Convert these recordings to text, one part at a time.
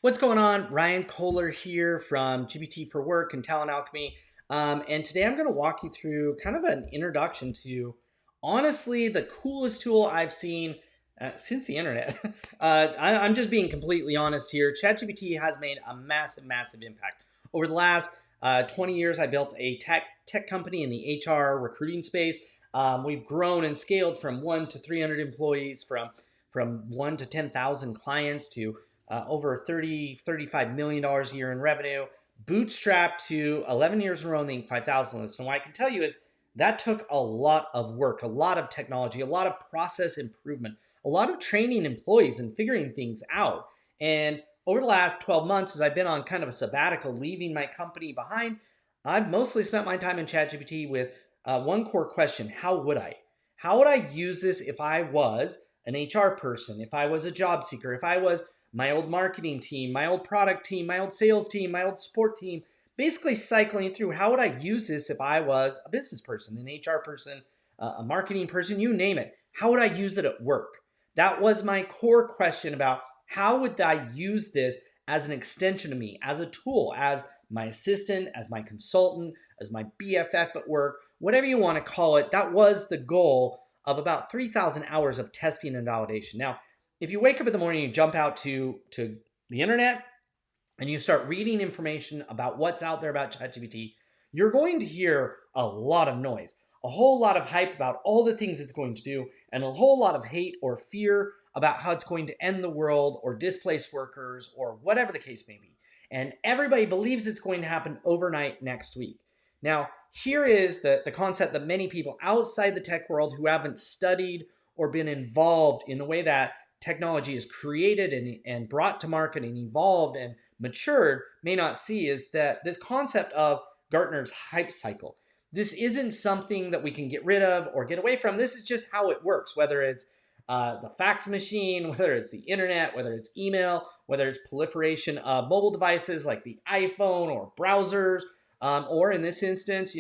What's going on? Ryan Kohler here from GPT for Work and Talent Alchemy. And today I'm going to walk you through kind of an introduction to, honestly, the coolest tool I've seen since the internet. I'm just being completely honest here. ChatGPT has made a massive, massive impact. Over the last 20 years, I built a tech company in the HR recruiting space. We've grown and scaled from 1 to 300 employees, from 1 to 10,000 clients to over $35 million a year in revenue, bootstrapped to 11 years in a row on the Inc. 5000 list. And what I can tell you is that took a lot of work, a lot of technology, a lot of process improvement, a lot of training employees and figuring things out. And over the last 12 months, as I've been on kind of a sabbatical, leaving my company behind, I've mostly spent my time in ChatGPT with one core question: how would I? How would I use this if I was an HR person, if I was a job seeker, if I was my old marketing team, my old product team, my old sales team, my old support team, basically cycling through how would I use this if I was a business person, an HR person, a marketing person, you name it. How would I use it at work? That was my core question about how would I use this as an extension of me, as a tool, as my assistant, as my consultant, as my BFF at work, whatever you want to call it. That was the goal of about 3,000 hours of testing and validation. Now, if you wake up in the morning and you jump out to the internet and you start reading information about what's out there about ChatGPT, you're going to hear a lot of noise, a whole lot of hype about all the things it's going to do, and a whole lot of hate or fear about how it's going to end the world or displace workers or whatever the case may be. And everybody believes it's going to happen overnight next week. Now, here is the concept that many people outside the tech world who haven't studied or been involved in the way that technology is created and brought to market and evolved and matured may not see, is that this concept of Gartner's hype cycle. This isn't something that we can get rid of or get away from. This is just how it works, whether it's the fax machine, whether it's the internet, whether it's email, whether it's proliferation of mobile devices like the iPhone or browsers, or in this instance,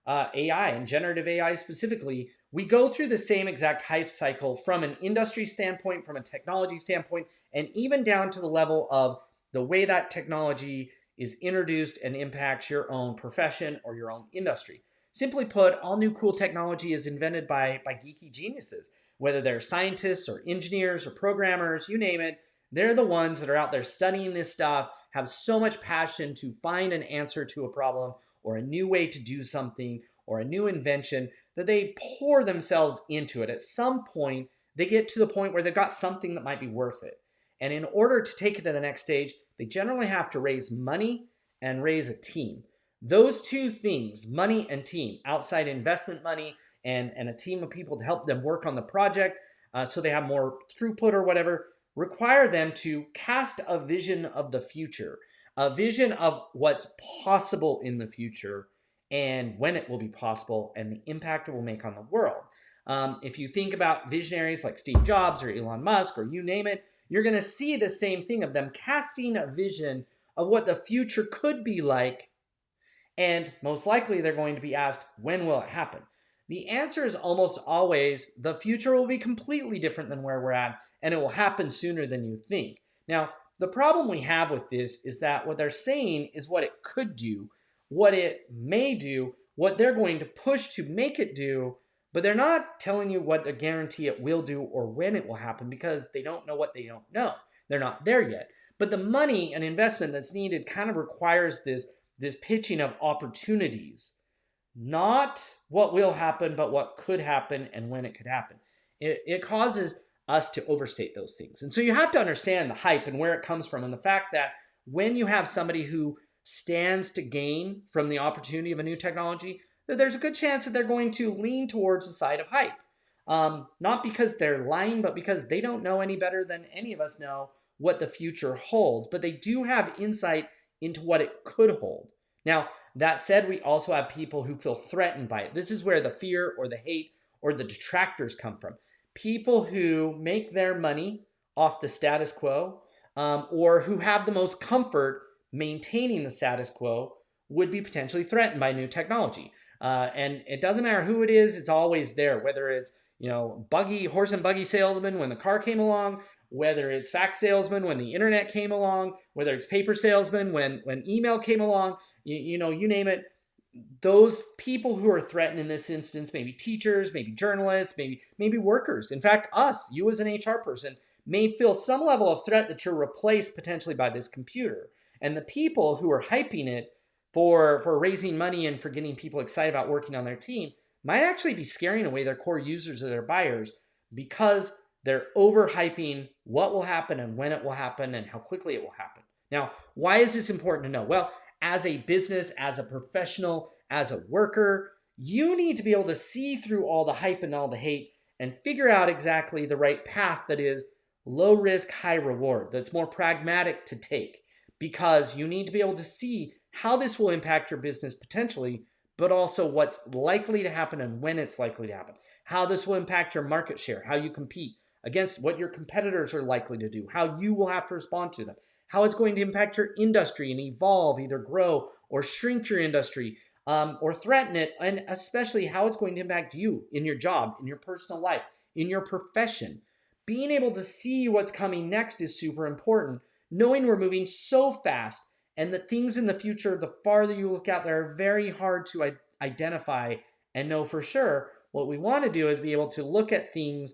AI and generative AI specifically. We go through the same exact hype cycle from an industry standpoint, from a technology standpoint, and even down to the level of the way that technology is introduced and impacts your own profession or your own industry. Simply put, all new cool technology is invented by geeky geniuses, whether they're scientists or engineers or programmers, you name it. They're the ones that are out there studying this stuff, have so much passion to find an answer to a problem or a new way to do something or a new invention, that they pour themselves into it. At some point, they get to the point where they've got something that might be worth it. And in order to take it to the next stage, they generally have to raise money and raise a team. Those two things, money and team, outside investment money and a team of people to help them work on the project so they have more throughput or whatever, require them to cast a vision of the future, a vision of what's possible in the future and when it will be possible and the impact it will make on the world. If you think about visionaries like Steve Jobs or Elon Musk or you name it, you're going to see the same thing of them casting a vision of what the future could be like. And most likely they're going to be asked, when will it happen? The answer is almost always the future will be completely different than where we're at, and it will happen sooner than you think. Now, the problem we have with this is that what they're saying is what it could do, what it may do, what they're going to push to make it do, but they're not telling you what a guarantee it will do or when it will happen because they don't know what they don't know. They're not there yet. But the money and investment that's needed kind of requires this pitching of opportunities, not what will happen, but what could happen and when it could happen. It causes us to overstate those things. And so you have to understand the hype and where it comes from and the fact that when you have somebody who stands to gain from the opportunity of a new technology, that there's a good chance that they're going to lean towards the side of hype. Not because they're lying, but because they don't know any better than any of us know what the future holds, but they do have insight into what it could hold. Now, that said, we also have people who feel threatened by it. This is where the fear or the hate or the detractors come from. People who make their money off the status quo, or who have the most comfort maintaining the status quo, would be potentially threatened by new technology. And it doesn't matter who it is, it's always there, whether it's horse and buggy salesman when the car came along, whether it's fax salesman when the internet came along, whether it's paper salesman when email came along, you name it. Those people who are threatened in this instance, maybe teachers, maybe journalists, maybe workers. In fact, us, you as an HR person, may feel some level of threat that you're replaced potentially by this computer. And the people who are hyping it for raising money and for getting people excited about working on their team might actually be scaring away their core users or their buyers because they're overhyping what will happen and when it will happen and how quickly it will happen. Now, why is this important to know? Well, as a business, as a professional, as a worker, you need to be able to see through all the hype and all the hate and figure out exactly the right path that is low risk, high reward, that's more pragmatic to take, because you need to be able to see how this will impact your business potentially, but also what's likely to happen and when it's likely to happen, how this will impact your market share, how you compete against what your competitors are likely to do, how you will have to respond to them, how it's going to impact your industry and evolve, either grow or shrink your industry, or threaten it, and especially how it's going to impact you in your job, in your personal life, in your profession. Being able to see what's coming next is super important, knowing we're moving so fast and that things in the future, the farther you look out there, are very hard to identify and know for sure. What we want to do is be able to look at things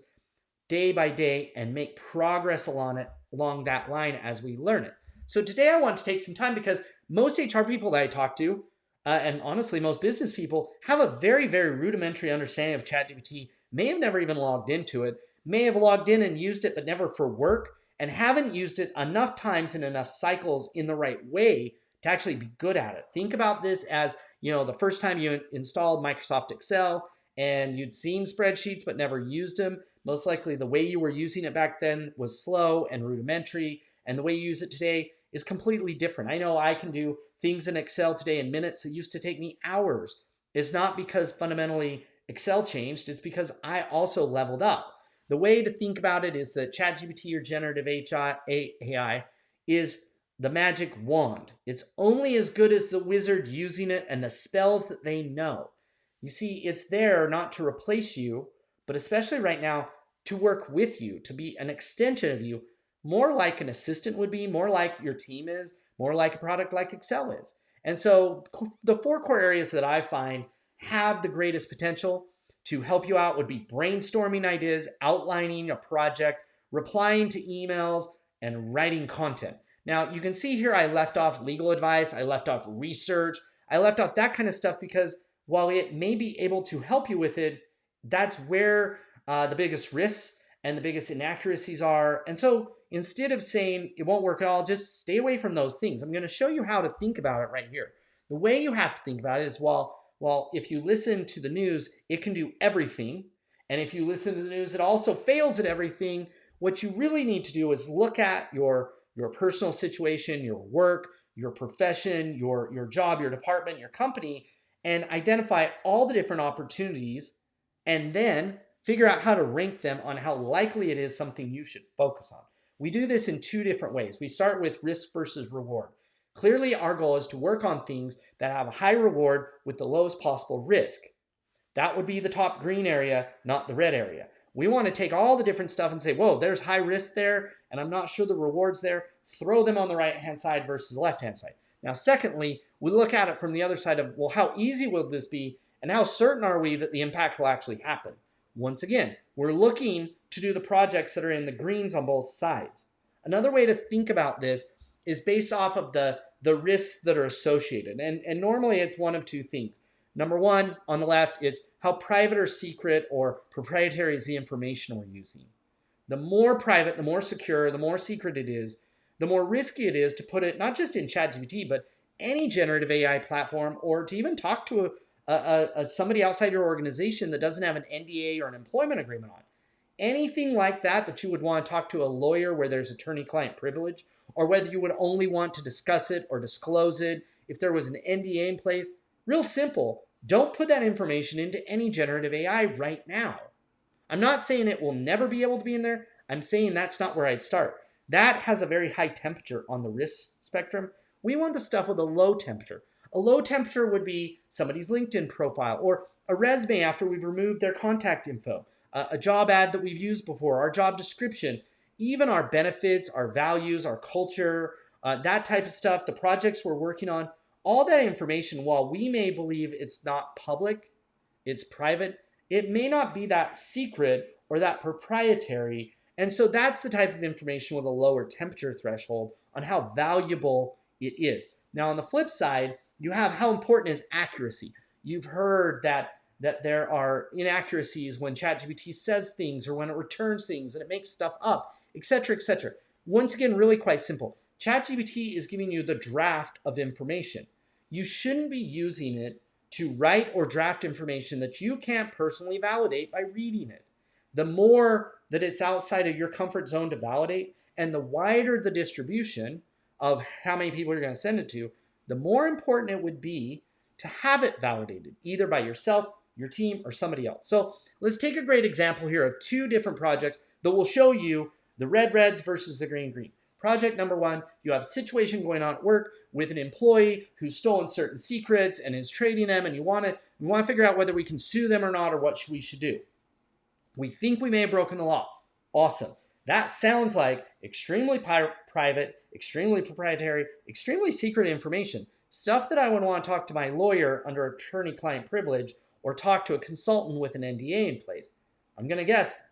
day by day and make progress along that line as we learn it. So today I want to take some time because most HR people that I talk to, and honestly most business people, have a very, very rudimentary understanding of ChatGPT, may have never even logged into it, may have logged in and used it, but never for work, and haven't used it enough times and enough cycles in the right way to actually be good at it. Think about this as, the first time you installed Microsoft Excel and you'd seen spreadsheets but never used them. Most likely the way you were using it back then was slow and rudimentary, and the way you use it today is completely different. I know I can do things in Excel today in minutes that used to take me hours. It's not because fundamentally Excel changed, it's because I also leveled up. The way to think about it is that ChatGPT or generative AI is the magic wand. It's only as good as the wizard using it and the spells that they know. You see, it's there not to replace you, but especially right now, to work with you, to be an extension of you, more like an assistant would be, more like your team is, more like a product like Excel is. And so the 4 core areas that I find have the greatest potential to help you out would be brainstorming ideas, outlining a project, replying to emails, and writing content. Now, you can see here I left off legal advice, I left off research, I left off that kind of stuff because while it may be able to help you with it, that's where the biggest risks and the biggest inaccuracies are. And so instead of saying it won't work at all, just stay away from those things. I'm going to show you how to think about it right here. The way you have to think about it is, well, if you listen to the news, it can do everything. And if you listen to the news, it also fails at everything. What you really need to do is look at your personal situation, your work, your profession, your job, your department, your company, and identify all the different opportunities, and then figure out how to rank them on how likely it is something you should focus on. We do this in 2 different ways. We start with risk versus reward. Clearly, our goal is to work on things that have a high reward with the lowest possible risk. That would be the top green area, not the red area. We want to take all the different stuff and say, whoa, there's high risk there, and I'm not sure the reward's there. Throw them on the right-hand side versus the left-hand side. Now, secondly, we look at it from the other side of, well, how easy will this be, and how certain are we that the impact will actually happen? Once again, we're looking to do the projects that are in the greens on both sides. Another way to think about this is based off of the risks that are associated. And normally it's one of 2 things. Number 1, on the left, is how private or secret or proprietary is the information we're using. The more private, the more secure, the more secret it is, the more risky it is to put it not just in ChatGPT, but any generative AI platform, or to even talk to somebody outside your organization that doesn't have an NDA or an employment agreement on. Anything like that you would want to talk to a lawyer where there's attorney-client privilege, or whether you would only want to discuss it or disclose it if there was an NDA in place. Real simple. Don't put that information into any generative AI right now. I'm not saying it will never be able to be in there. I'm saying that's not where I'd start. That has a very high temperature on the risk spectrum. We want the stuff with a low temperature. A low temperature would be somebody's LinkedIn profile or a resume after we've removed their contact info, a job ad that we've used before, our job description. even our benefits, our values, our culture, that type of stuff, the projects we're working on, all that information, while we may believe it's not public, it's private, it may not be that secret or that proprietary. And so that's the type of information with a lower temperature threshold on how valuable it is. Now, on the flip side, you have how important is accuracy. You've heard that there are inaccuracies when ChatGPT says things or when it returns things and it makes stuff up, etc., etc. Once again, really quite simple. ChatGPT is giving you the draft of information. You shouldn't be using it to write or draft information that you can't personally validate by reading it. The more that it's outside of your comfort zone to validate, and the wider the distribution of how many people you're going to send it to, the more important it would be to have it validated, either by yourself, your team, or somebody else. So let's take a great example here of two different projects that will show you the reds versus the green. Project number one, you have a situation going on at work with an employee who's stolen certain secrets and is trading them, and you want to figure out whether we can sue them or not, or what we should do. We think we may have broken the law. Awesome. That sounds like extremely private, extremely proprietary, extremely secret information. Stuff that I would want to talk to my lawyer under attorney-client privilege or talk to a consultant with an NDA in place. I'm going to guess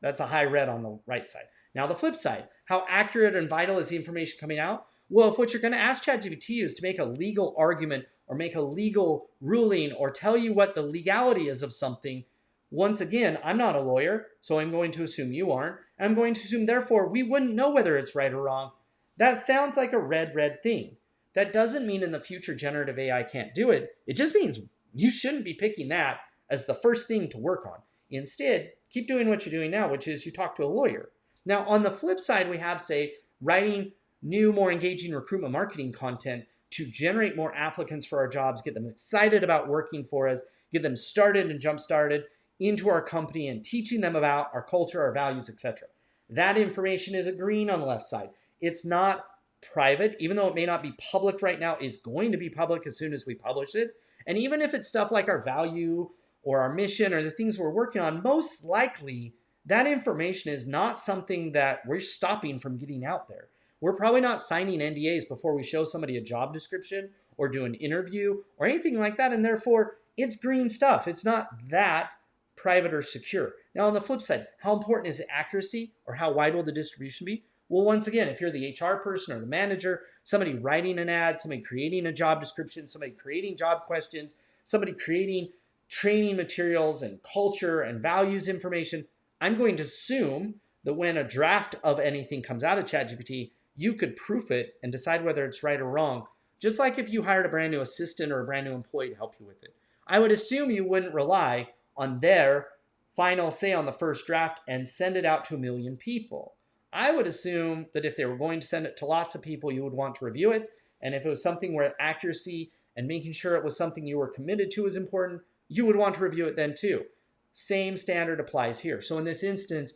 that's a high red on the right side. Now, the flip side, how accurate and vital is the information coming out? Well, if what you're going to ask ChatGPT is to make a legal argument or make a legal ruling or tell you what the legality is of something, once again, I'm not a lawyer, so I'm going to assume you aren't. I'm going to assume, therefore, we wouldn't know whether it's right or wrong. That sounds like a red thing. That doesn't mean in the future generative AI can't do it. It just means you shouldn't be picking that as the first thing to work on. Instead, keep doing what you're doing now, which is you talk to a lawyer. Now, on the flip side, we have, say, writing new, more engaging recruitment marketing content to generate more applicants for our jobs, get them excited about working for us, get them started and jump-started into our company and teaching them about our culture, our values, etc. That information is a green on the left side. It's not private, even though it may not be public right now, it's going to be public as soon as we publish it. And even if it's stuff like our value or our mission or the things we're working on, most likely that information is not something that we're stopping from getting out there. We're probably not signing NDAs before we show somebody a job description or do an interview or anything like that. And therefore, it's green stuff. It's not that private or secure. Now, on the flip side, how important is the accuracy or how wide will the distribution be? Well, once again, if you're the HR person or the manager, somebody writing an ad, somebody creating a job description, somebody creating job questions, somebody creating training materials and culture and values information, I'm going to assume that when a draft of anything comes out of ChatGPT, you could proof it and decide whether it's right or wrong, just like if you hired a brand new assistant or a brand new employee to help you with it. I would assume you wouldn't rely on their final say on the first draft and send it out to 1 million people. I would assume that if they were going to send it to lots of people, you would want to review it. And if it was something where accuracy and making sure it was something you were committed to is important, you would want to review it then too. Same standard applies here. So in this instance,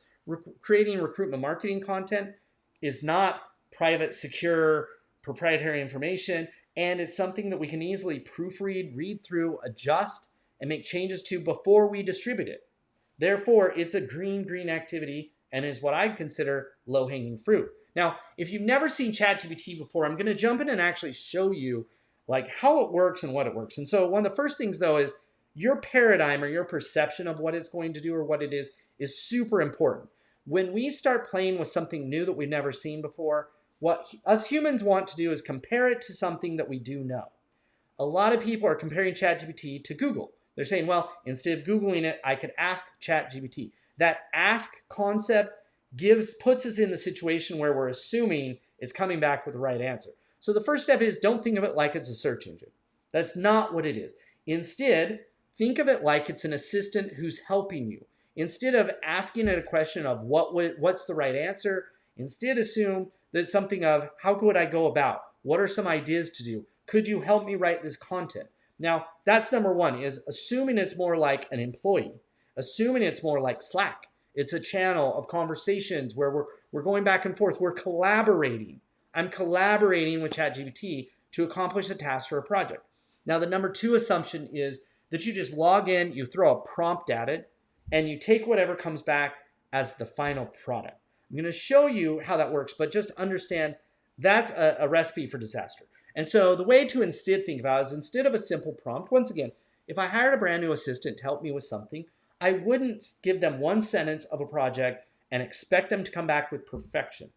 creating recruitment marketing content is not private, secure, proprietary information, and it's something that we can easily proofread, read through, adjust, and make changes to before we distribute it. Therefore, it's a green activity and is what I'd consider low-hanging fruit. Now, if you've never seen ChatGPT before, I'm going to jump in and actually show you like how it works and what it works. And so one of the first things, though, is your paradigm or your perception of what it's going to do or what it is super important. When we start playing with something new that we've never seen before, what us humans want to do is compare it to something that we do know. A lot of people are comparing ChatGPT to Google. They're saying, well, instead of Googling it, I could ask ChatGPT. That ask concept puts us in the situation where we're assuming it's coming back with the right answer. So the first step is don't think of it like it's a search engine. That's not what it is. Instead, think of it like it's an assistant who's helping you. Instead of asking it a question of what's the right answer, instead assume that it's something of how could I go about? What are some ideas to do? Could you help me write this content? Now, that's number one, is assuming it's more like an employee, assuming it's more like Slack. It's a channel of conversations where we're going back and forth. We're collaborating. I'm collaborating with ChatGPT to accomplish a task or a project. Now, the number two assumption is that you just log in, you throw a prompt at it, and you take whatever comes back as the final product. I'm going to show you how that works, but just understand that's a recipe for disaster. And so the way to instead think about it is, instead of a simple prompt, once again, if I hired a brand new assistant to help me with something, I wouldn't give them one sentence of a project and expect them to come back with perfection.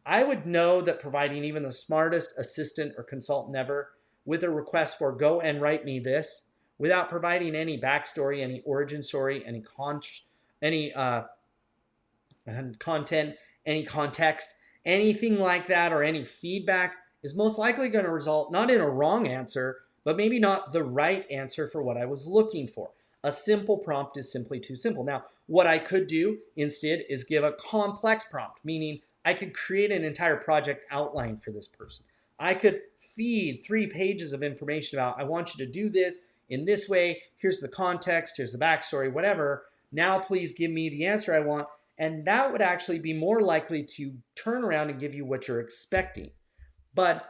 I would know that providing even the smartest assistant or consultant ever with a request for go and write me this, without providing any backstory, any origin story, any content, any context, anything like that, or any feedback, is most likely going to result not in a wrong answer, but maybe not the right answer for what I was looking for. A simple prompt is simply too simple. Now, what I could do instead is give a complex prompt, meaning I could create an entire project outline for this person. I could feed 3 pages of information about, I want you to do this in this way. Here's the context, here's the backstory, whatever. Now, please give me the answer I want. And that would actually be more likely to turn around and give you what you're expecting. But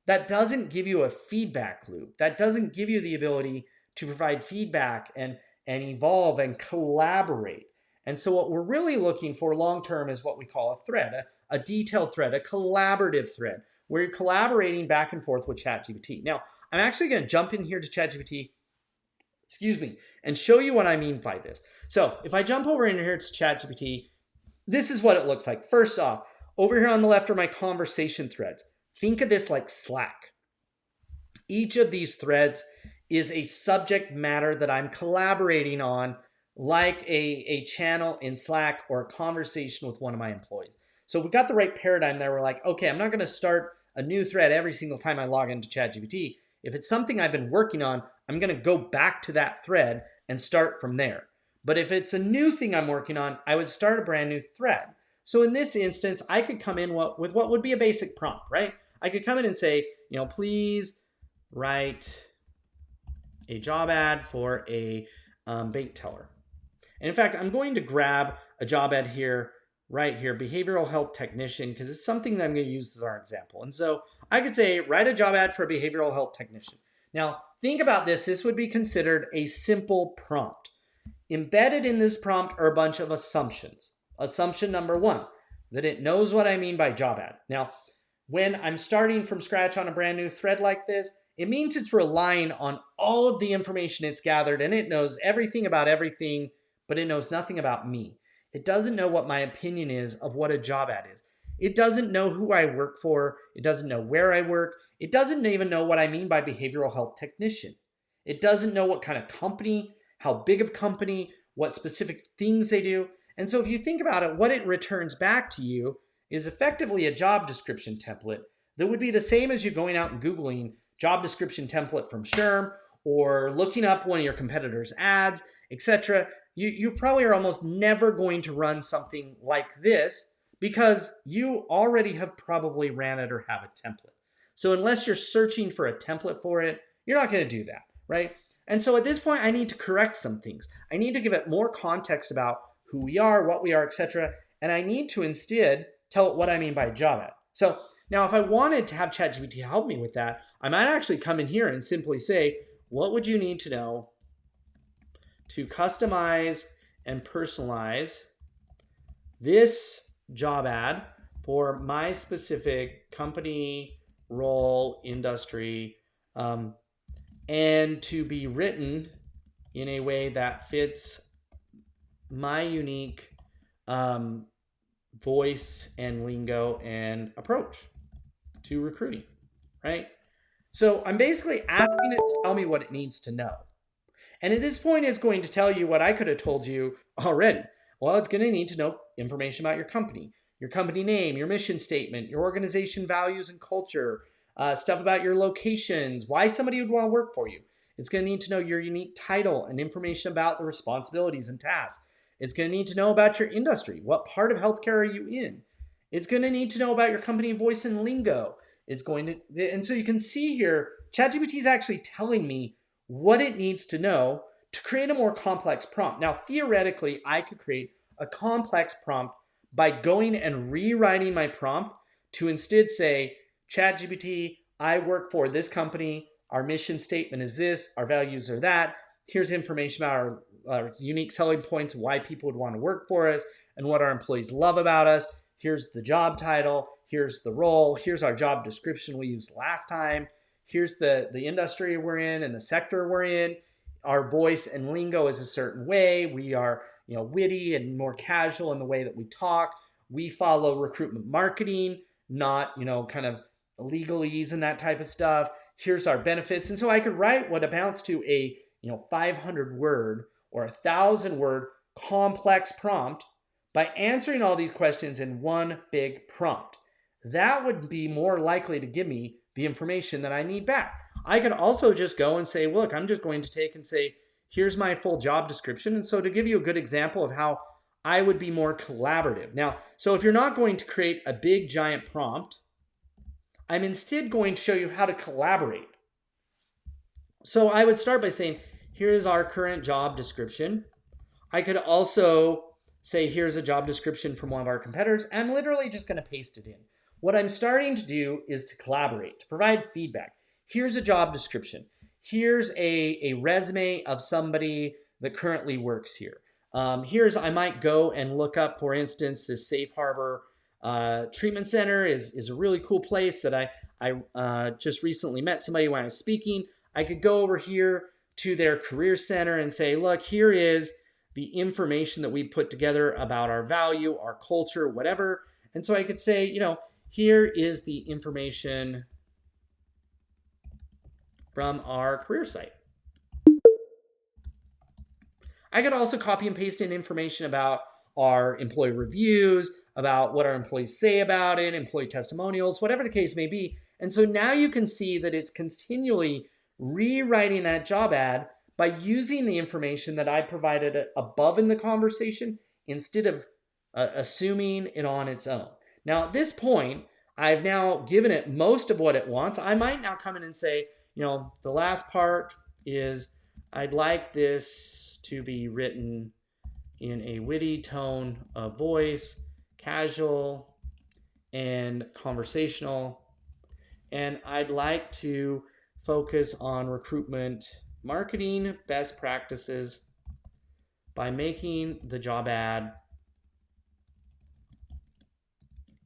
that doesn't give you a feedback loop. That doesn't give you the ability to provide feedback and evolve and collaborate. And so what we're really looking for long term is what we call a thread, a detailed thread, a collaborative thread, where you're collaborating back and forth with ChatGPT. Now, I'm actually going to jump in here to ChatGPT, and show you what I mean by this. So if I jump over in here to ChatGPT, this is what it looks like. First off, over here on the left are my conversation threads. Think of this like Slack. Each of these threads is a subject matter that I'm collaborating on, like a channel in Slack or a conversation with one of my employees. So if we got the right paradigm there, we're like, okay, I'm not going to start a new thread every single time I log into ChatGPT. If it's something I've been working on, I'm going to go back to that thread and start from there. But if it's a new thing I'm working on, I would start a brand new thread. So in this instance, I could come in with what would be a basic prompt, right? I could come in and say, please write a job ad for a bank teller. And in fact, I'm going to grab a job ad here, right here, behavioral health technician, because it's something that I'm going to use as our example. And so I could say, write a job ad for a behavioral health technician. Now, think about this. This would be considered a simple prompt. Embedded in this prompt are a bunch of assumptions. Assumption number 1, that it knows what I mean by job ad. Now, when I'm starting from scratch on a brand new thread like this, it means it's relying on all of the information it's gathered, and it knows everything about everything, but it knows nothing about me. It doesn't know what my opinion is of what a job ad is. It doesn't know who I work for. It doesn't know where I work. It doesn't even know what I mean by behavioral health technician. It doesn't know what kind of company, how big of company, what specific things they do. And so if you think about it, what it returns back to you is effectively a job description template that would be the same as you going out and Googling job description template from SHRM or looking up one of your competitors' ads, etc. You probably are almost never going to run something like this because you already have probably ran it or have a template. So unless you're searching for a template for it, you're not going to do that, right? And so at this point, I need to correct some things. I need to give it more context about who we are, what we are, etc. And I need to instead tell it what I mean by job ad. So now if I wanted to have ChatGPT help me with that, I might actually come in here and simply say, what would you need to know to customize and personalize this job ad for my specific company, role, industry, and to be written in a way that fits my unique voice and lingo and approach to recruiting, right? So I'm basically asking it to tell me what it needs to know. And at this point, it's going to tell you what I could have told you already. Well, it's going to need to know information about your company name, your mission statement, your organization values and culture, stuff about your locations, why somebody would want to work for you. It's going to need to know your unique title and information about the responsibilities and tasks. It's going to need to know about your industry. What part of healthcare are you in? It's going to need to know about your company voice and lingo. And so you can see here, ChatGPT is actually telling me what it needs to know to create a more complex prompt. Now, theoretically, I could create a complex prompt by going and rewriting my prompt to instead say, ChatGPT, I work for this company. Our mission statement is this. Our values are that. Here's information about our unique selling points, why people would want to work for us, and what our employees love about us. here's the job title, here's the role, here's our job description we used last time, here's the industry we're in and the sector we're in. Our voice and lingo is a certain way. We are, witty and more casual in the way that we talk. We follow recruitment marketing, not, kind of legalese and that type of stuff. Here's our benefits. And so I could write what amounts to a 500 word or 1,000 word complex prompt by answering all these questions in one big prompt. That would be more likely to give me the information that I need back. I could also just go and say, look, I'm just going to take and say, here's my full job description. And so to give you a good example of how I would be more collaborative. Now, so if you're not going to create a big giant prompt, I'm instead going to show you how to collaborate. So I would start by saying, here's our current job description. I could also say, here's a job description from one of our competitors. I'm literally just going to paste it in. What I'm starting to do is to collaborate, to provide feedback. Here's a job description. Here's a resume of somebody that currently works here. I might go and look up, for instance, this Safe Harbor treatment center is a really cool place that I just recently met somebody when I was speaking. I could go over here to their career center and say, look, here is the information that we put together about our value, our culture, whatever. And so I could say, here is the information from our career site. I could also copy and paste in information about our employee reviews, about what our employees say about it, employee testimonials, whatever the case may be. And so now you can see that it's continually rewriting that job ad by using the information that I provided above in the conversation instead of assuming it on its own. Now, at this point, I've now given it most of what it wants. I might now come in and say, the last part is I'd like this to be written in a witty tone of voice, casual and conversational. And I'd like to focus on recruitment marketing best practices by making the job ad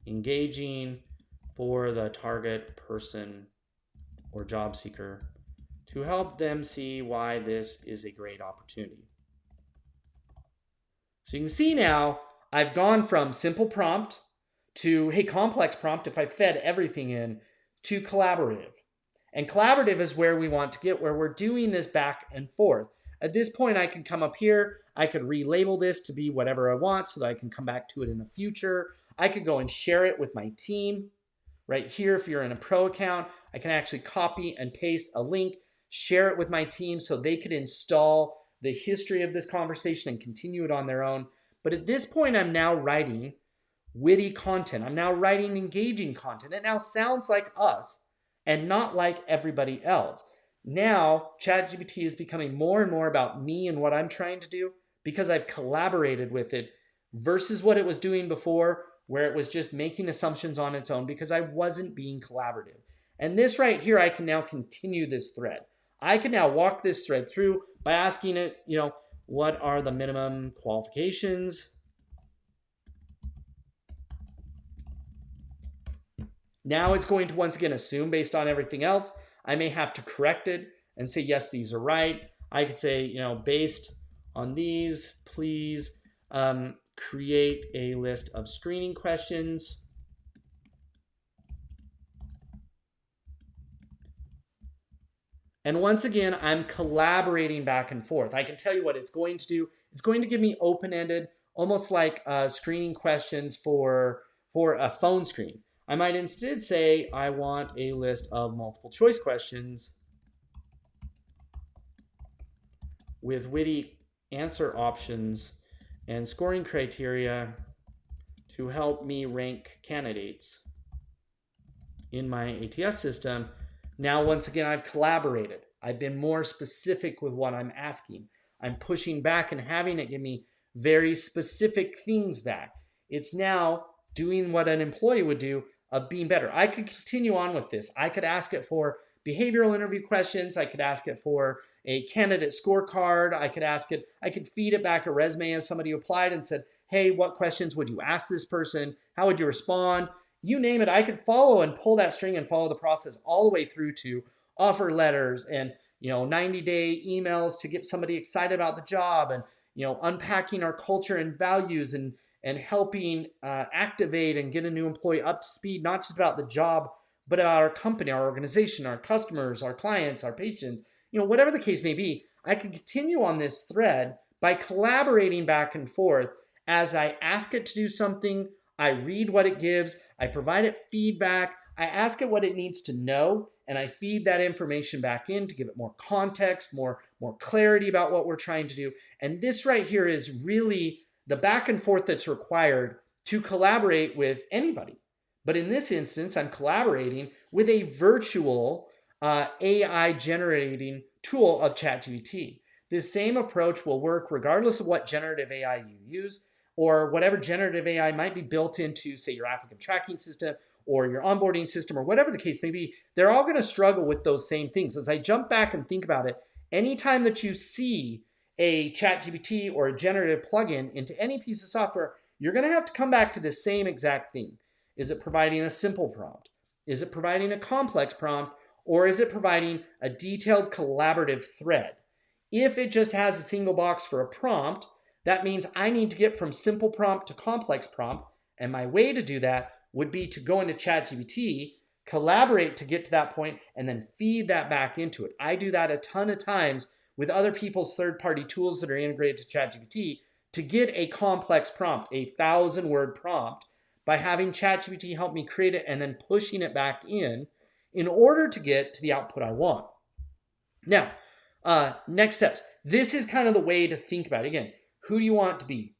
engaging for the target person or job seeker to help them see why this is a great opportunity. So you can see now I've gone from simple prompt to, hey, complex prompt if I fed everything in, to collaborative. And collaborative is where we want to get, where we're doing this back and forth. At this point, I can come up here. I could relabel this to be whatever I want so that I can come back to it in the future. I could go and share it with my team. Right here, if you're in a pro account, I can actually copy and paste a link, share it with my team so they could install the history of this conversation and continue it on their own. But at this point, I'm now writing witty content. I'm now writing engaging content. It now sounds like us and not like everybody else. Now, ChatGPT is becoming more and more about me and what I'm trying to do because I've collaborated with it versus what it was doing before, where it was just making assumptions on its own because I wasn't being collaborative. And this right here, I can now continue this thread. I can now walk this thread through by asking it, what are the minimum qualifications? Now it's going to once again assume based on everything else. I may have to correct it and say, yes, these are right. I could say, based on these, please create a list of screening questions. And once again, I'm collaborating back and forth. I can tell you what it's going to do. It's going to give me open-ended, almost like screening questions for a phone screen. I might instead say, I want a list of multiple choice questions with witty answer options and scoring criteria to help me rank candidates in my ATS system. Now, once again, I've collaborated. I've been more specific with what I'm asking. I'm pushing back and having it give me very specific things back. It's now doing what an employee would do of being better. I could continue on with this. I could ask it for behavioral interview questions. I could ask it for a candidate scorecard. I could feed it back a resume of somebody who applied and said, hey, what questions would you ask this person? How would you respond? You name it, I could follow and pull that string and follow the process all the way through to offer letters and 90-day emails to get somebody excited about the job, and unpacking our culture and values, and helping activate and get a new employee up to speed, not just about the job, but about our company, our organization, our customers, our clients, our patients, whatever the case may be. I can continue on this thread by collaborating back and forth as I ask it to do something. I read what it gives, I provide it feedback, I ask it what it needs to know, and I feed that information back in to give it more context, more clarity about what we're trying to do. And this right here is really the back and forth that's required to collaborate with anybody. But in this instance, I'm collaborating with a virtual AI generating tool of ChatGPT. This same approach will work regardless of what generative AI you use, or whatever generative AI might be built into, say, your applicant tracking system or your onboarding system, or whatever the case may be. They're all going to struggle with those same things. As I jump back and think about it, anytime that you see a ChatGPT or a generative plugin into any piece of software, you're going to have to come back to the same exact thing. Is it providing a simple prompt? Is it providing a complex prompt? Or is it providing a detailed collaborative thread? If it just has a single box for a prompt, that means I need to get from simple prompt to complex prompt. And my way to do that would be to go into ChatGPT, collaborate to get to that point, and then feed that back into it. I do that a ton of times with other people's third-party tools that are integrated to ChatGPT to get a complex prompt, a 1,000-word prompt, by having ChatGPT help me create it and then pushing it back in order to get to the output I want. Now, next steps. This is kind of the way to think about it. Again, who do you want to be?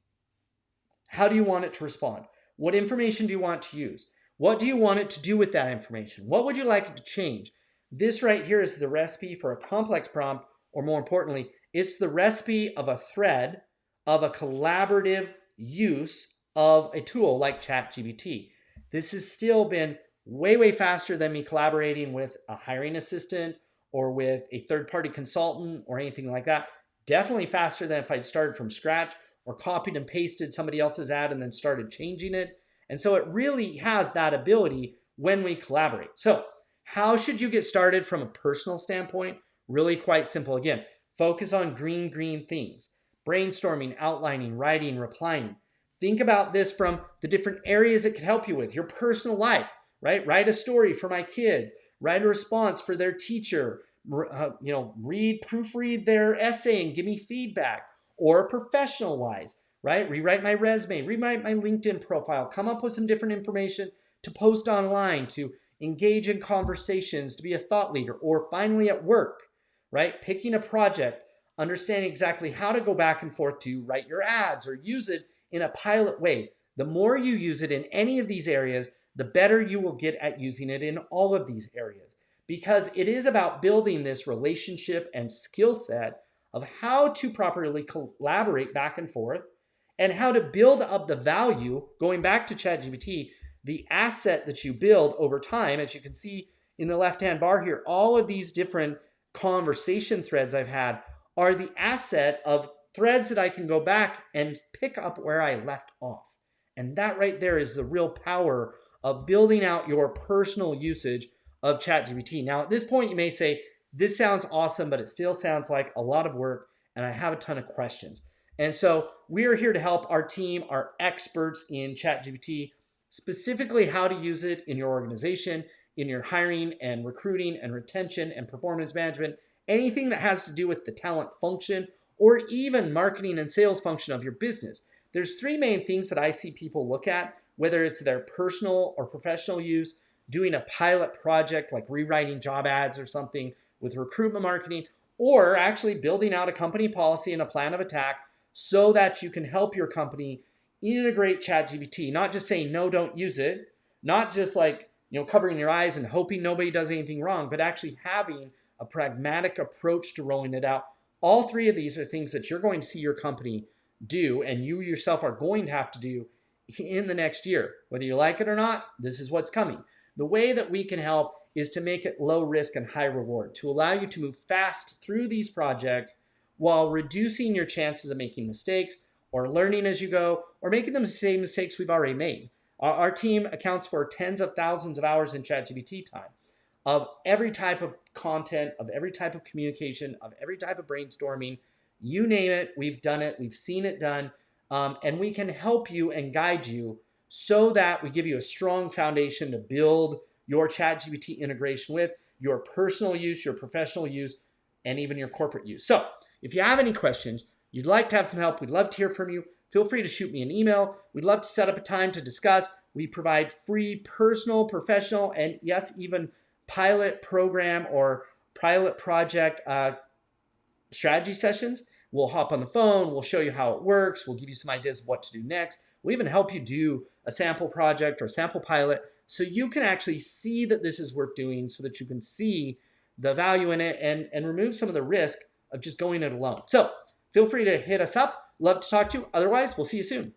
How do you want it to respond? What information do you want to use? What do you want it to do with that information? What would you like it to change? This right here is the recipe for a complex prompt, or more importantly, it's the recipe of a thread of a collaborative use of a tool like ChatGPT. This has still been way, way faster than me collaborating with a hiring assistant or with a third-party consultant or anything like that. Definitely faster than if I'd started from scratch or copied and pasted somebody else's ad and then started changing it. And so it really has that ability when we collaborate. So how should you get started from a personal standpoint? Really quite simple. Again, focus on green things. Brainstorming, outlining, writing, replying. Think about this from the different areas it could help you with. Your personal life, right? Write a story for my kids. Write a response for their teacher. Proofread their essay and give me feedback. Or professional wise, right? Rewrite my resume, rewrite my LinkedIn profile, come up with some different information to post online, to engage in conversations, to be a thought leader, or finally at work, right? Picking a project, understanding exactly how to go back and forth to write your ads or use it in a pilot way. The more you use it in any of these areas, the better you will get at using it in all of these areas, because it is about building this relationship and skill set of how to properly collaborate back and forth and how to build up the value. Going back to ChatGPT, the asset that you build over time, as you can see in the left-hand bar here, all of these different conversation threads I've had are the asset of threads that I can go back and pick up where I left off. And that right there is the real power of building out your personal usage of ChatGPT. Now, at this point, you may say, this sounds awesome, but it still sounds like a lot of work, and I have a ton of questions. And so we are here to help. Our team are experts in ChatGPT, specifically how to use it in your organization, in your hiring and recruiting and retention and performance management, anything that has to do with the talent function or even marketing and sales function of your business. There's three main things that I see people look at, whether it's their personal or professional use, doing a pilot project like rewriting job ads or something with recruitment marketing, or actually building out a company policy and a plan of attack so that you can help your company integrate ChatGPT, not just saying, no, don't use it, not just like, covering your eyes and hoping nobody does anything wrong, but actually having a pragmatic approach to rolling it out. All three of these are things that you're going to see your company do, and you yourself are going to have to do in the next year. Whether you like it or not, this is what's coming. The way that we can help is to make it low risk and high reward, to allow you to move fast through these projects while reducing your chances of making mistakes, or learning as you go or making the same mistakes we've already made. Our team accounts for tens of thousands of hours in ChatGPT time of every type of content, of every type of communication, of every type of brainstorming. You name it, we've done it, we've seen it done, and we can help you and guide you so that we give you a strong foundation to build your ChatGPT integration with your personal use, your professional use, and even your corporate use. So if you have any questions, you'd like to have some help, we'd love to hear from you. Feel free to shoot me an email. We'd love to set up a time to discuss. We provide free personal, professional, and yes, even pilot program or pilot project strategy sessions. We'll hop on the phone. We'll show you how it works. We'll give you some ideas of what to do next. We'll even help you do a sample project or sample pilot so you can actually see that this is worth doing, so that you can see the value in it and remove some of the risk of just going it alone. So feel free to hit us up. Love to talk to you. Otherwise, we'll see you soon.